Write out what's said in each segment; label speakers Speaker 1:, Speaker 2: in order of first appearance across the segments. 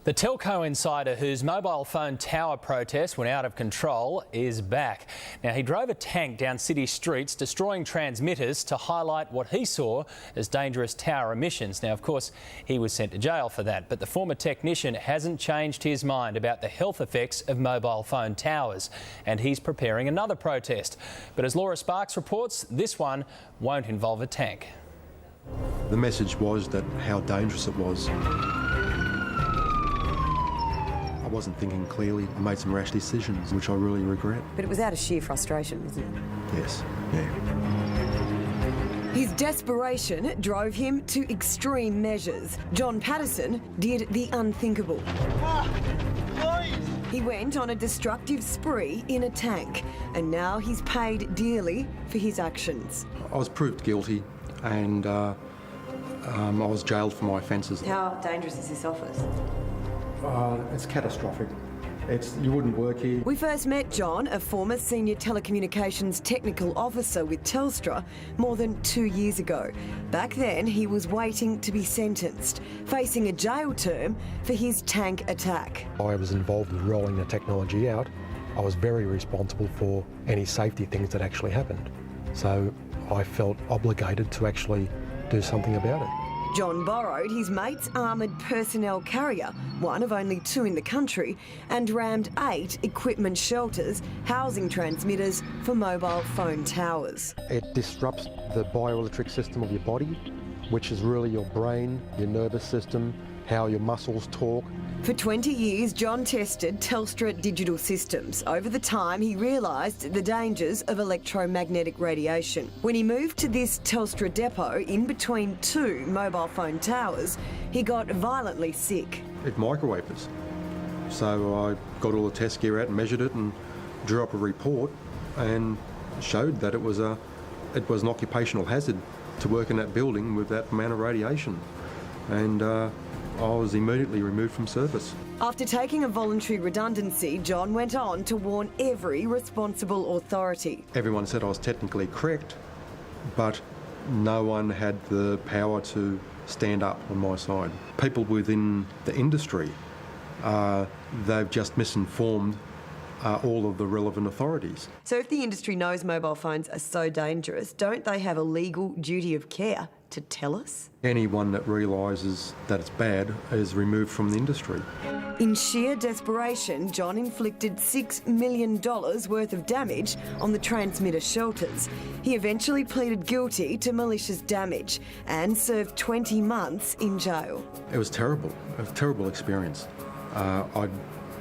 Speaker 1: The telco insider whose mobile phone tower protest went out of control is back. Now, he drove a tank down city streets, destroying transmitters to highlight what he saw as dangerous tower emissions. Now, of course, he was sent to jail for that, but the former technician hasn't changed his mind about the health effects of mobile phone towers, and he's preparing another protest. But as Laura Sparks reports, this one won't involve a tank.
Speaker 2: The message was that how dangerous it was. I wasn't thinking clearly. I made some rash decisions, which I really regret.
Speaker 3: But it was out of sheer frustration, wasn't it?
Speaker 2: Yes, yeah.
Speaker 3: His desperation drove him to extreme measures. John Patterson did the unthinkable. He went on a destructive spree in a tank, and now he's paid dearly for his actions.
Speaker 2: I was proved guilty, and I was jailed for my offences.
Speaker 3: How dangerous is this office?
Speaker 2: It's catastrophic. You wouldn't work here.
Speaker 3: We first met John, a former senior telecommunications technical officer with Telstra, more than 2 years ago. Back then, he was waiting to be sentenced, facing a jail term for his tank attack.
Speaker 4: I was involved in rolling the technology out. I was very responsible for any safety things that actually happened. So I felt obligated to actually do something about it.
Speaker 3: John borrowed his mate's armoured personnel carrier, one of only 2 in the country, and rammed 8 equipment shelters housing transmitters for mobile phone towers.
Speaker 4: It disrupts the bioelectric system of your body, which is really your brain, your nervous system, how your muscles talk.
Speaker 3: For 20 years, John tested Telstra digital systems. Over the time, he realised the dangers of electromagnetic radiation. When he moved to this Telstra depot in between 2 mobile phone towers, he got violently sick.
Speaker 2: It microwaved us. So I got all the test gear out and measured it and drew up a report and showed that it was an occupational hazard to work in that building with that amount of radiation. And I was immediately removed from service.
Speaker 3: After taking a voluntary redundancy, John went on to warn every responsible authority.
Speaker 2: Everyone said I was technically correct, but no one had the power to stand up on my side. People within the industry, they've just misinformed all of the relevant authorities.
Speaker 3: So if the industry knows mobile phones are so dangerous, don't they have a legal duty of care to tell us?
Speaker 2: Anyone that realises that it's bad is removed from the industry.
Speaker 3: In sheer desperation, John inflicted $6 million worth of damage on the transmitter shelters. He eventually pleaded guilty to malicious damage and served 20 months in jail.
Speaker 2: It was terrible, a terrible experience. I'd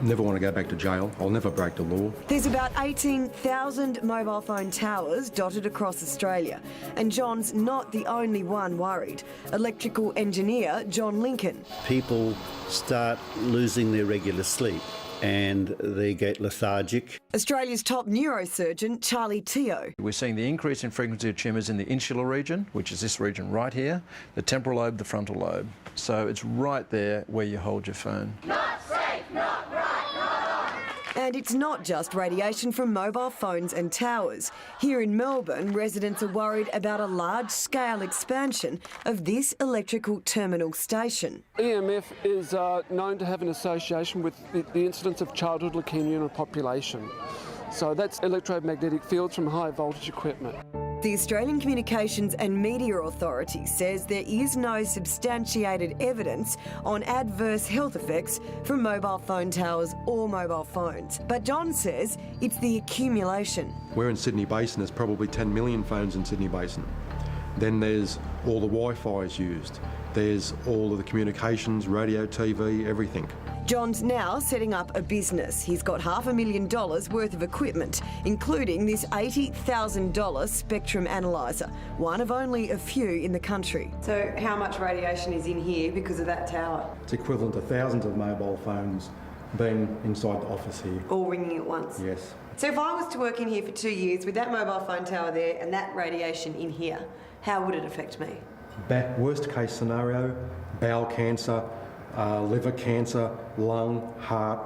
Speaker 2: never want to go back to jail. I'll never break the law.
Speaker 3: There's about 18,000 mobile phone towers dotted across Australia, and John's not the only one worried. Electrical engineer John Lincoln.
Speaker 5: People start losing their regular sleep and they get lethargic.
Speaker 3: Australia's top neurosurgeon Charlie Teo.
Speaker 6: We're seeing the increase in frequency of tumours in the insular region, which is this region right here, the temporal lobe, the frontal lobe. So it's right there where you hold your phone.
Speaker 7: Not safe, not right.
Speaker 3: And it's not just radiation from mobile phones and towers. Here in Melbourne, residents are worried about a large-scale expansion of this electrical terminal station.
Speaker 8: EMF is known to have an association with the incidence of childhood leukemia in a population. So that's electromagnetic fields from high voltage equipment.
Speaker 3: The Australian Communications and Media Authority says there is no substantiated evidence on adverse health effects from mobile phone towers or mobile phones. But John says it's the accumulation.
Speaker 2: We're in Sydney Basin, there's probably 10 million phones in Sydney Basin. Then there's all the Wi-Fi is used. There's all of the communications, radio, TV, everything.
Speaker 3: John's now setting up a business. He's got $500,000 worth of equipment, including this $80,000 spectrum analyzer, one of only a few in the country. So how much radiation is in here because of that tower?
Speaker 2: It's equivalent to thousands of mobile phones being inside the office here.
Speaker 3: All ringing at once?
Speaker 2: Yes.
Speaker 3: So if I was to work in here for 2 years with that mobile phone tower there and that radiation in here, how would it affect me?
Speaker 2: Worst case scenario, bowel cancer, liver cancer, lung, heart,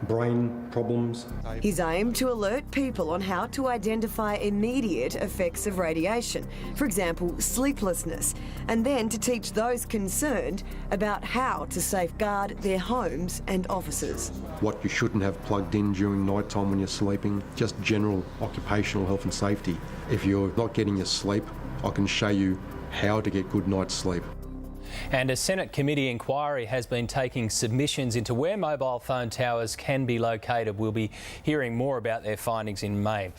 Speaker 2: brain problems.
Speaker 3: His aim to alert people on how to identify immediate effects of radiation, for example, sleeplessness, and then to teach those concerned about how to safeguard their homes and offices.
Speaker 2: What you shouldn't have plugged in during night time when you're sleeping, just general occupational health and safety. If you're not getting your sleep, I can show you how to get good night's sleep.
Speaker 1: And a Senate committee inquiry has been taking submissions into where mobile phone towers can be located. We'll be hearing more about their findings in May.